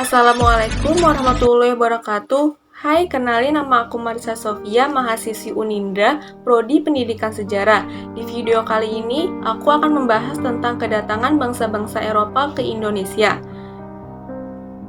Assalamualaikum warahmatullahi wabarakatuh. Hai, kenalin nama aku Marisa Sofia, mahasiswi Unindra, Prodi Pendidikan Sejarah. Di video kali ini, aku akan membahas tentang kedatangan bangsa-bangsa Eropa ke Indonesia.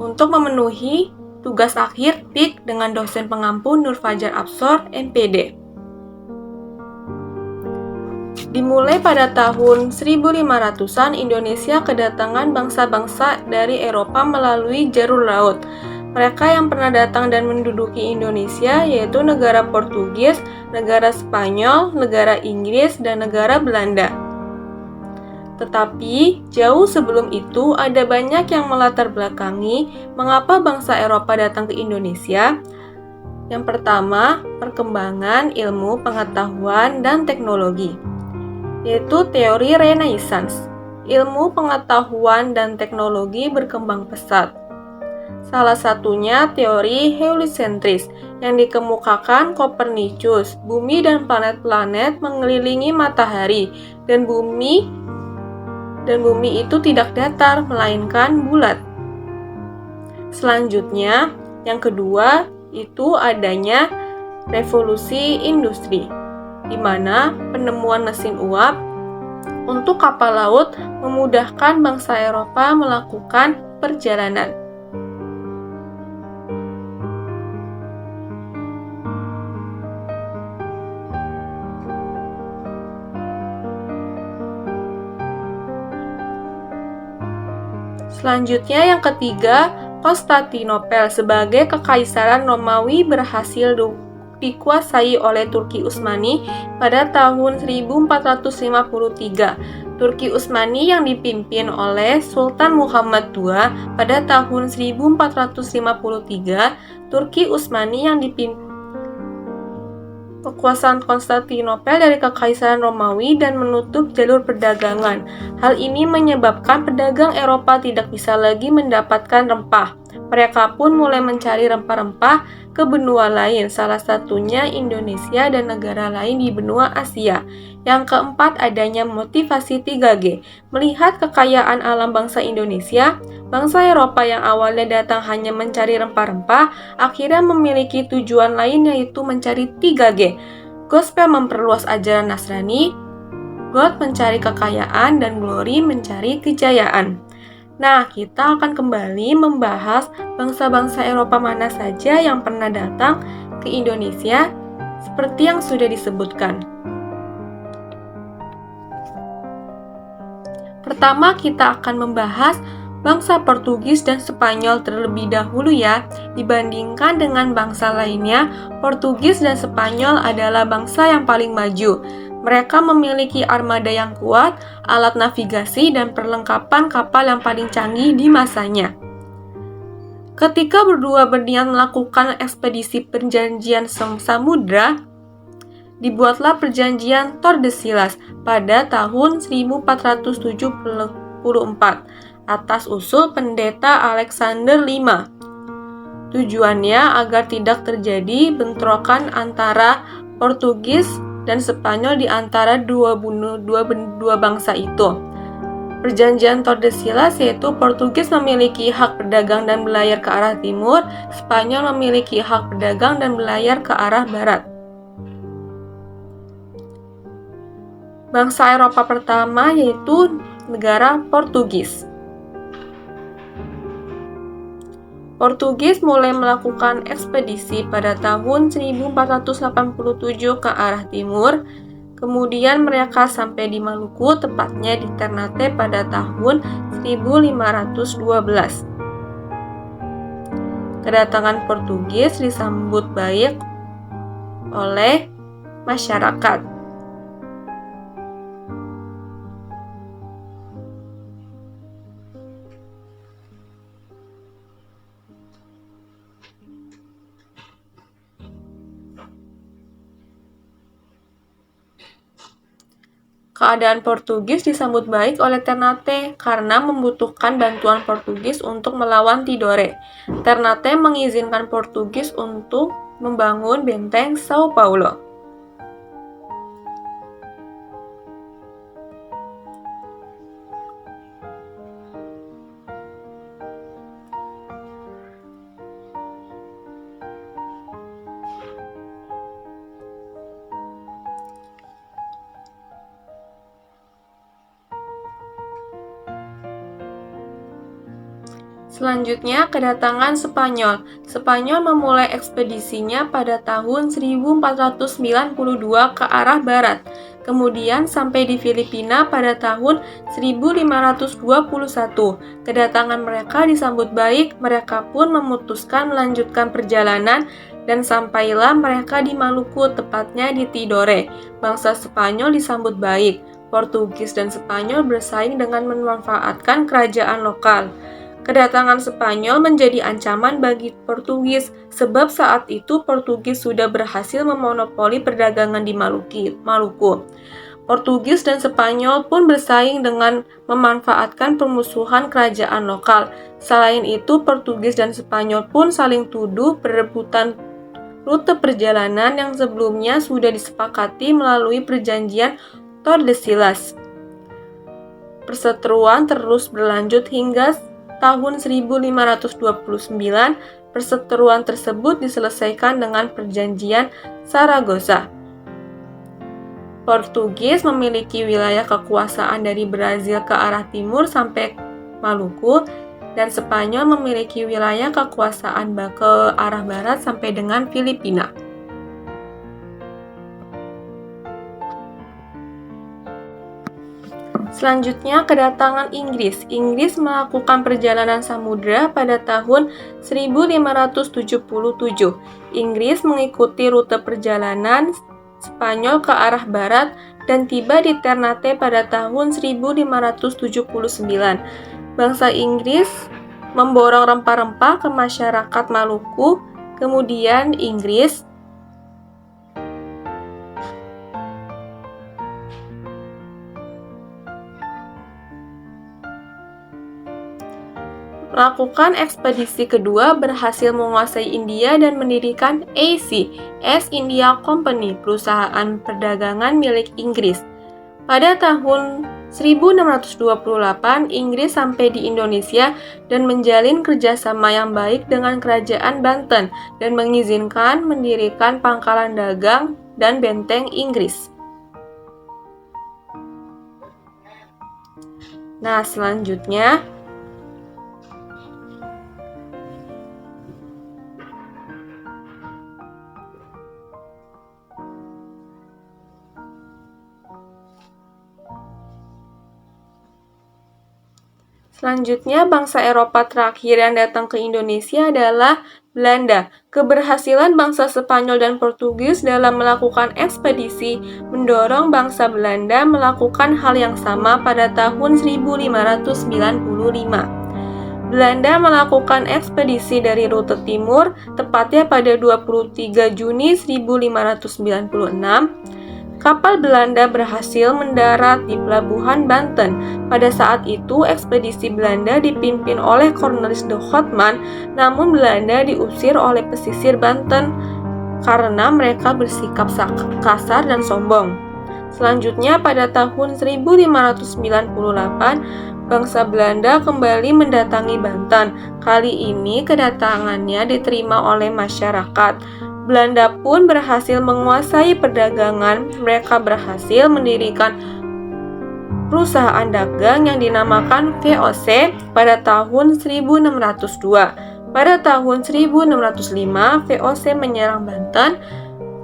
Untuk memenuhi tugas akhir TIK dengan dosen pengampu Nur Fajar Absor, MPD. Dimulai pada tahun 1500-an, Indonesia kedatangan bangsa-bangsa dari Eropa melalui jalur laut. Mereka yang pernah datang dan menduduki Indonesia yaitu negara Portugis, negara Spanyol, negara Inggris, dan negara Belanda. Tetapi, jauh sebelum itu ada banyak yang melatar belakangi mengapa bangsa Eropa datang ke Indonesia. Yang pertama, perkembangan ilmu, pengetahuan, dan teknologi, yaitu teori Renaissance. Ilmu pengetahuan dan teknologi berkembang pesat. Salah satunya teori heliocentris yang dikemukakan Copernicus. Bumi dan planet-planet mengelilingi matahari dan bumi itu tidak datar melainkan bulat. Selanjutnya, yang kedua itu adanya revolusi industri, di mana penemuan mesin uap untuk kapal laut memudahkan bangsa Eropa melakukan perjalanan. Selanjutnya yang ketiga, Konstantinopel sebagai kekaisaran Romawi berhasil dikuasai oleh Turki Utsmani pada tahun 1453. Turki Utsmani yang dipimpin oleh Sultan Muhammad II pada tahun 1453. Turki Utsmani yang dipimpin kekuasaan Konstantinopel dari Kekaisaran Romawi dan menutup jalur perdagangan. Hal ini menyebabkan pedagang Eropa tidak bisa lagi mendapatkan rempah. Mereka pun mulai mencari rempah-rempah ke benua lain, salah satunya Indonesia dan negara lain di benua Asia. Yang keempat, adanya motivasi 3G. Melihat kekayaan alam bangsa Indonesia, bangsa Eropa yang awalnya datang hanya mencari rempah-rempah, akhirnya memiliki tujuan lain yaitu mencari 3G. Gospel memperluas ajaran Nasrani, God mencari kekayaan, dan Glory mencari kejayaan. Nah, kita akan kembali membahas bangsa-bangsa Eropa mana saja yang pernah datang ke Indonesia seperti yang sudah disebutkan. Pertama, kita akan membahas bangsa Portugis dan Spanyol terlebih dahulu ya. Dibandingkan dengan bangsa lainnya, Portugis dan Spanyol adalah bangsa yang paling maju. Mereka memiliki armada yang kuat, alat navigasi, dan perlengkapan kapal yang paling canggih di masanya. Ketika berdua berniat melakukan ekspedisi perjanjian samudra, dibuatlah perjanjian Tordesillas pada tahun 1474 atas usul pendeta Alexander V. Tujuannya agar tidak terjadi bentrokan antara Portugis dan Spanyol di antara dua bangsa itu. Perjanjian Tordesillas yaitu Portugis memiliki hak berdagang dan berlayar ke arah timur, Spanyol memiliki hak berdagang dan berlayar ke arah barat. Bangsa Eropa pertama yaitu negara Portugis. Portugis mulai melakukan ekspedisi pada tahun 1487 ke arah timur. Kemudian mereka sampai di Maluku, tepatnya di Ternate pada tahun 1512. Kedatangan Portugis disambut baik oleh masyarakat. Keadaan Portugis disambut baik oleh Ternate karena membutuhkan bantuan Portugis untuk melawan Tidore. Ternate mengizinkan Portugis untuk membangun benteng Sao Paulo. Selanjutnya, kedatangan Spanyol. Spanyol memulai ekspedisinya pada tahun 1492 ke arah barat, kemudian sampai di Filipina pada tahun 1521. Kedatangan mereka disambut baik, mereka pun memutuskan melanjutkan perjalanan dan sampailah mereka di Maluku, tepatnya di Tidore. Bangsa Spanyol disambut baik. Portugis dan Spanyol bersaing dengan memanfaatkan kerajaan lokal. Kedatangan Spanyol menjadi ancaman bagi Portugis, sebab saat itu Portugis sudah berhasil memonopoli perdagangan di Maluku. Portugis dan Spanyol pun bersaing dengan memanfaatkan permusuhan kerajaan lokal. Selain itu, Portugis dan Spanyol pun saling tuduh berebutan rute perjalanan yang sebelumnya sudah disepakati melalui perjanjian Tordesillas. Perseteruan terus berlanjut hingga tahun 1529, perseteruan tersebut diselesaikan dengan perjanjian Saragossa. Portugis memiliki wilayah kekuasaan dari Brazil ke arah timur sampai Maluku, dan Spanyol memiliki wilayah kekuasaan ke arah barat sampai dengan Filipina. Selanjutnya, kedatangan Inggris. Inggris melakukan perjalanan samudera pada tahun 1577. Inggris mengikuti rute perjalanan Spanyol ke arah barat dan tiba di Ternate pada tahun 1579. Bangsa Inggris memborong rempah-rempah ke masyarakat Maluku, kemudian Inggris melakukan ekspedisi kedua, berhasil menguasai India dan mendirikan AC, East India Company, perusahaan perdagangan milik Inggris. Pada tahun 1628, Inggris sampai di Indonesia dan menjalin kerjasama yang baik dengan kerajaan Banten dan mengizinkan mendirikan pangkalan dagang dan benteng Inggris. Nah, selanjutnya bangsa Eropa terakhir yang datang ke Indonesia adalah Belanda. Keberhasilan bangsa Spanyol dan Portugis dalam melakukan ekspedisi mendorong bangsa Belanda melakukan hal yang sama pada tahun 1595. Belanda melakukan ekspedisi dari rute timur, tepatnya pada 23 Juni 1596. Kapal Belanda berhasil mendarat di pelabuhan Banten. Pada saat itu, ekspedisi Belanda dipimpin oleh Cornelis de Houtman, namun Belanda diusir oleh pesisir Banten karena mereka bersikap kasar dan sombong. Selanjutnya, pada tahun 1598, bangsa Belanda kembali mendatangi Banten. Kali ini kedatangannya diterima oleh masyarakat. Belanda pun berhasil menguasai perdagangan. Mereka berhasil mendirikan perusahaan dagang yang dinamakan VOC pada tahun 1602. Pada tahun 1605, VOC menyerang Banten.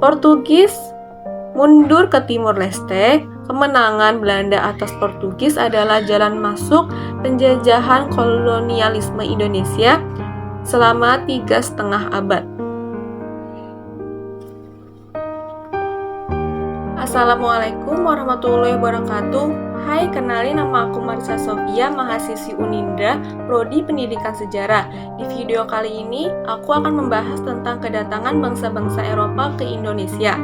Portugis mundur ke Timur Leste. Kemenangan Belanda atas Portugis adalah jalan masuk penjajahan kolonialisme Indonesia selama 3,5 abad. Assalamualaikum warahmatullahi wabarakatuh. Hai, kenalin, nama aku Marisa Sofia, mahasiswi Unindra, Prodi Pendidikan Sejarah. Di video kali ini, aku akan membahas tentang kedatangan bangsa-bangsa Eropa ke Indonesia.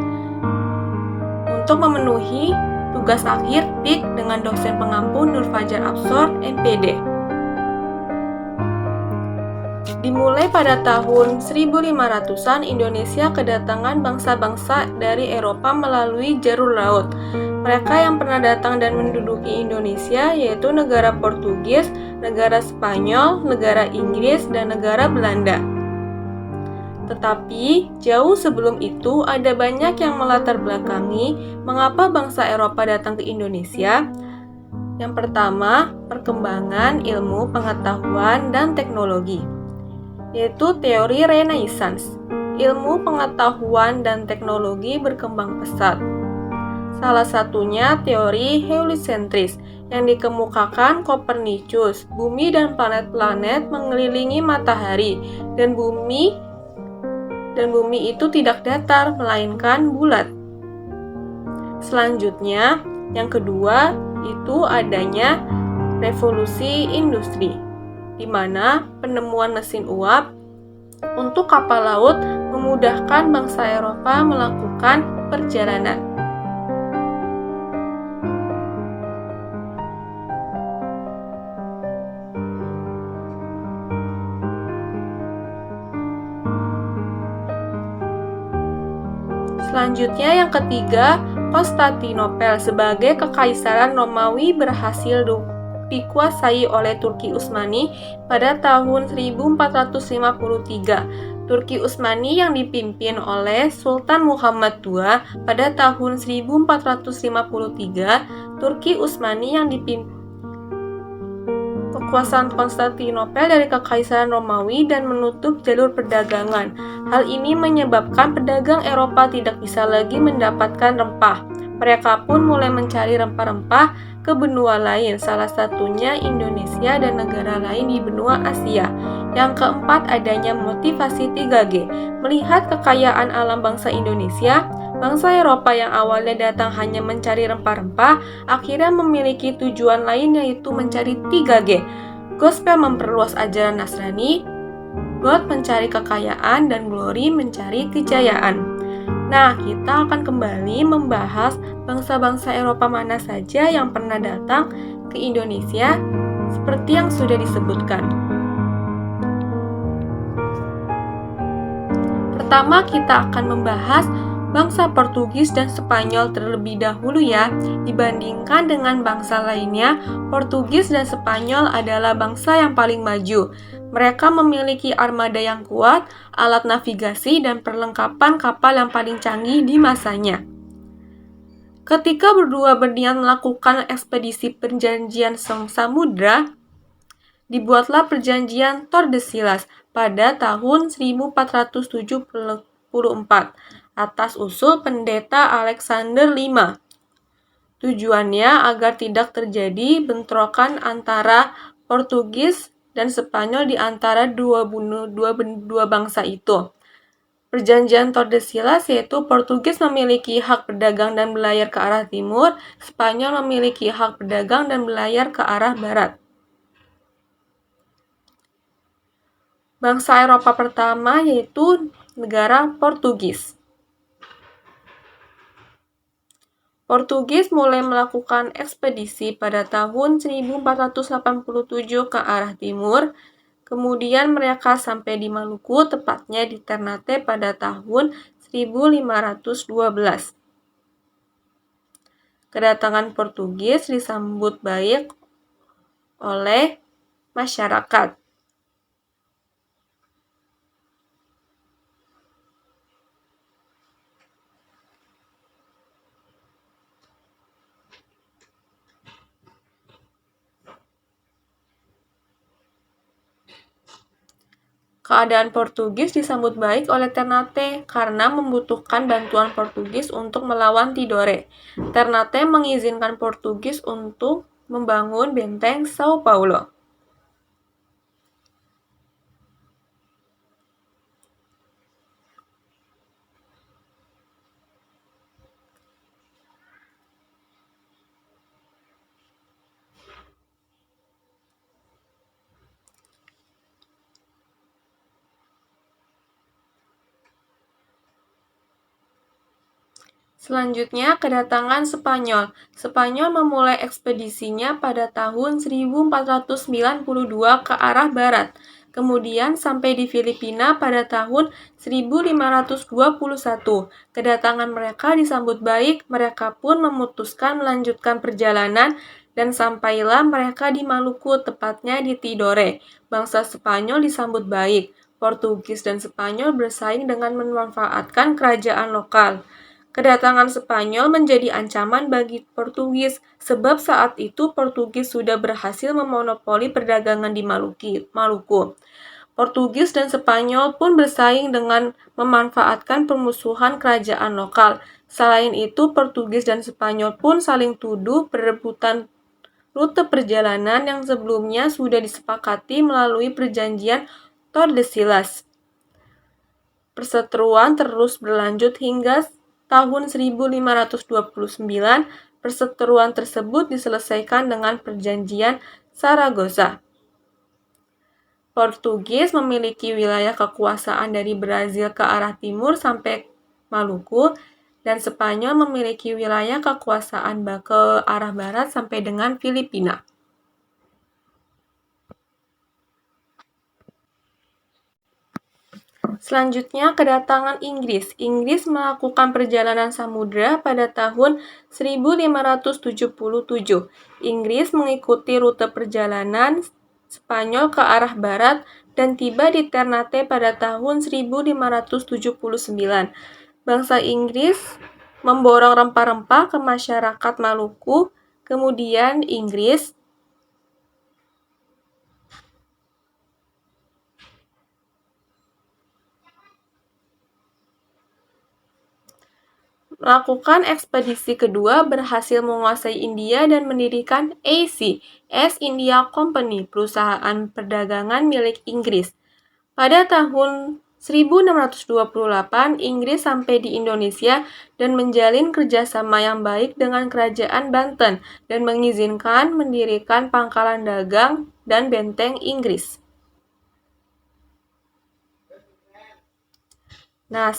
Untuk memenuhi tugas akhir PIK dengan dosen pengampu Nur Fajar Absor, MPD. Dimulai pada tahun 1500-an, Indonesia kedatangan bangsa-bangsa dari Eropa melalui jalur laut. Mereka yang pernah datang dan menduduki Indonesia yaitu negara Portugis, negara Spanyol, negara Inggris, dan negara Belanda. Tetapi, jauh sebelum itu ada banyak yang melatar belakangi mengapa bangsa Eropa datang ke Indonesia. Yang pertama, perkembangan ilmu pengetahuan dan teknologi, yaitu teori Renaissance. Ilmu pengetahuan dan teknologi berkembang pesat. Salah satunya teori heliocentris yang dikemukakan Copernicus. Bumi dan planet-planet mengelilingi matahari dan bumi itu tidak datar melainkan bulat. Selanjutnya, yang kedua itu adanya revolusi industri, di mana penemuan mesin uap untuk kapal laut memudahkan bangsa Eropa melakukan perjalanan. Selanjutnya yang ketiga, Konstantinopel sebagai kekaisaran Romawi berhasil dikuasai oleh Turki Utsmani pada tahun 1453. Turki Utsmani yang dipimpin oleh Sultan Muhammad II pada tahun 1453. Turki Utsmani yang dipimpin kekuasaan Konstantinopel dari Kekaisaran Romawi dan menutup jalur perdagangan. Hal ini menyebabkan pedagang Eropa tidak bisa lagi mendapatkan rempah. Mereka pun mulai mencari rempah-rempah ke benua lain, salah satunya Indonesia dan negara lain di benua Asia. Yang keempat, adanya motivasi 3G. Melihat kekayaan alam bangsa Indonesia, bangsa Eropa yang awalnya datang hanya mencari rempah-rempah, akhirnya memiliki tujuan lain, yaitu mencari 3G. Gospel memperluas ajaran Nasrani, God mencari kekayaan, dan Glory mencari kejayaan. Nah, kita akan kembali membahas bangsa-bangsa Eropa mana saja yang pernah datang ke Indonesia seperti yang sudah disebutkan. Pertama, kita akan membahas bangsa Portugis dan Spanyol terlebih dahulu ya. Dibandingkan dengan bangsa lainnya, Portugis dan Spanyol adalah bangsa yang paling maju. Mereka memiliki armada yang kuat, alat navigasi, dan perlengkapan kapal yang paling canggih di masanya. Ketika berdua berniat melakukan ekspedisi perjanjian samudra, dibuatlah perjanjian Tordesillas pada tahun 1474 atas usul pendeta Alexander V. Tujuannya agar tidak terjadi bentrokan antara Portugis dan Spanyol di antara dua bangsa itu. Perjanjian Tordesillas yaitu Portugis memiliki hak berdagang dan berlayar ke arah timur, Spanyol memiliki hak berdagang dan berlayar ke arah barat. Bangsa Eropa pertama yaitu negara Portugis. Portugis mulai melakukan ekspedisi pada tahun 1487 ke arah timur, kemudian mereka sampai di Maluku, tepatnya di Ternate pada tahun 1512. Kedatangan Portugis disambut baik oleh masyarakat. Keadaan Portugis disambut baik oleh Ternate karena membutuhkan bantuan Portugis untuk melawan Tidore. Ternate mengizinkan Portugis untuk membangun benteng Sao Paulo. Selanjutnya, kedatangan Spanyol. Spanyol memulai ekspedisinya pada tahun 1492 ke arah barat, kemudian sampai di Filipina pada tahun 1521. Kedatangan mereka disambut baik, mereka pun memutuskan melanjutkan perjalanan dan sampailah mereka di Maluku, tepatnya di Tidore. Bangsa Spanyol disambut baik. Portugis dan Spanyol bersaing dengan memanfaatkan kerajaan lokal. Kedatangan Spanyol menjadi ancaman bagi Portugis, sebab saat itu Portugis sudah berhasil memonopoli perdagangan di Maluku. Portugis dan Spanyol pun bersaing dengan memanfaatkan permusuhan kerajaan lokal. Selain itu, Portugis dan Spanyol pun saling tuduh berebutan rute perjalanan yang sebelumnya sudah disepakati melalui perjanjian Tordesillas. Perseteruan terus berlanjut hingga tahun 1529. Perseteruan tersebut diselesaikan dengan perjanjian Saragossa. Portugis memiliki wilayah kekuasaan dari Brazil ke arah timur sampai Maluku, dan Spanyol memiliki wilayah kekuasaan ke arah barat sampai dengan Filipina. Selanjutnya, kedatangan Inggris. Inggris melakukan perjalanan samudra pada tahun 1577. Inggris mengikuti rute perjalanan Spanyol ke arah barat dan tiba di Ternate pada tahun 1579. Bangsa Inggris memborong rempah-rempah ke masyarakat Maluku. Kemudian Inggris melakukan ekspedisi kedua, berhasil menguasai India dan mendirikan AC, East India Company, perusahaan perdagangan milik Inggris. Pada tahun 1628, Inggris sampai di Indonesia dan menjalin kerjasama yang baik dengan Kerajaan Banten dan mengizinkan mendirikan pangkalan dagang dan benteng Inggris. Nah,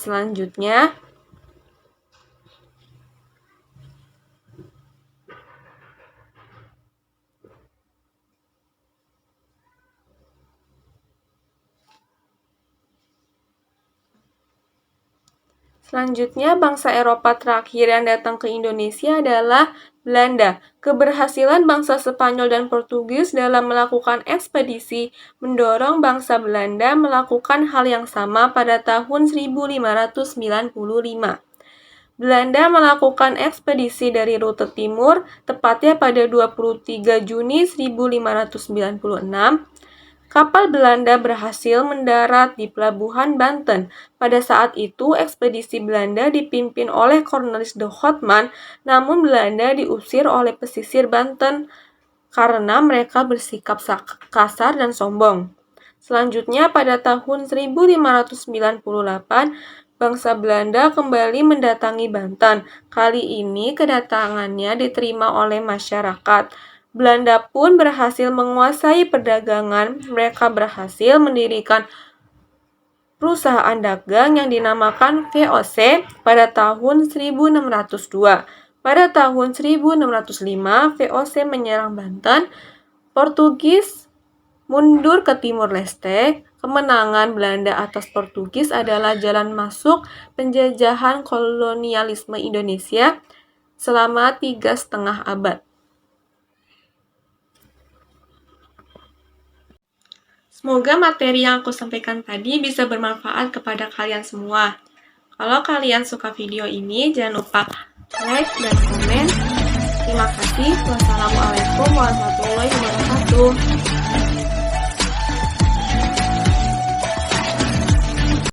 selanjutnya bangsa Eropa terakhir yang datang ke Indonesia adalah Belanda. Keberhasilan bangsa Spanyol dan Portugis dalam melakukan ekspedisi mendorong bangsa Belanda melakukan hal yang sama pada tahun 1595. Belanda melakukan ekspedisi dari rute timur, tepatnya pada 23 Juni 1596. Kapal Belanda berhasil mendarat di Pelabuhan Banten. Pada saat itu, ekspedisi Belanda dipimpin oleh Cornelis de Houtman, namun Belanda diusir oleh pesisir Banten karena mereka bersikap kasar dan sombong. Selanjutnya, pada tahun 1598, bangsa Belanda kembali mendatangi Banten. Kali ini kedatangannya diterima oleh masyarakat. Belanda pun berhasil menguasai perdagangan. Mereka berhasil mendirikan perusahaan dagang yang dinamakan VOC pada tahun 1602. Pada tahun 1605, VOC menyerang Banten. Portugis mundur ke Timur Leste. Kemenangan Belanda atas Portugis adalah jalan masuk penjajahan kolonialisme Indonesia selama 3,5 abad. Semoga materi yang aku sampaikan tadi bisa bermanfaat kepada kalian semua. Kalau kalian suka video ini, jangan lupa like dan komen. Terima kasih. Wassalamualaikum warahmatullahi wabarakatuh.